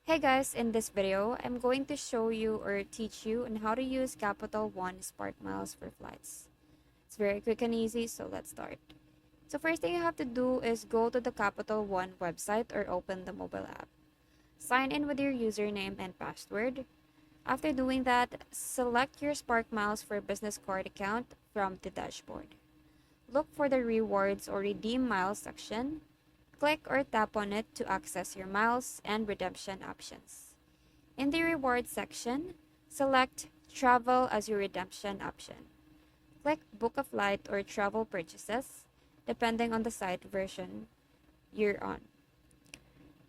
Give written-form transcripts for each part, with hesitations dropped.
Hey guys, in this video, I'm going to show you or teach you on how to use Capital One Spark Miles for flights. It's very quick and easy, so let's start. So first thing you have to do is go to the Capital One website or open the mobile app. Sign in with your username and password. After doing that, select your Spark Miles for business card account from the dashboard. Look for the rewards or redeem miles section. Click or tap on it to access your miles and redemption options. In the rewards section, select Travel as your redemption option. Click Book a Flight or Travel Purchases, depending on the site version you're on.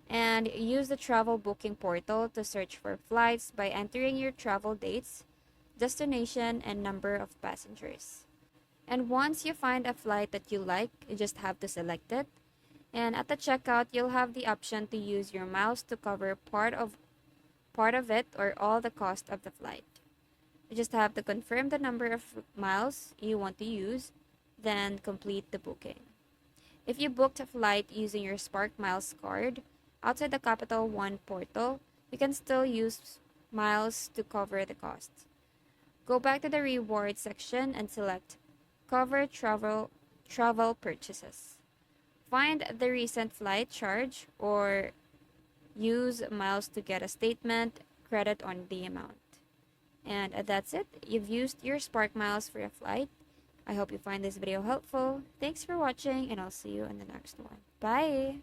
And use the travel booking portal to search for flights by entering your travel dates, destination, and number of passengers. And once you find a flight that you like, you just have to select it. And at the checkout, you'll have the option to use your miles to cover part of it or all the cost of the flight. You just have to confirm the number of miles you want to use, then complete the booking. If you booked a flight using your Spark Miles card outside the Capital One portal, you can still use miles to cover the cost. Go back to the reward section and select Cover Travel Purchases. Find the recent flight charge or use miles to get a statement credit on the amount. And that's it. You've used your Spark Miles for a flight. I hope you find this video helpful. Thanks for watching, and I'll see you in the next one. Bye!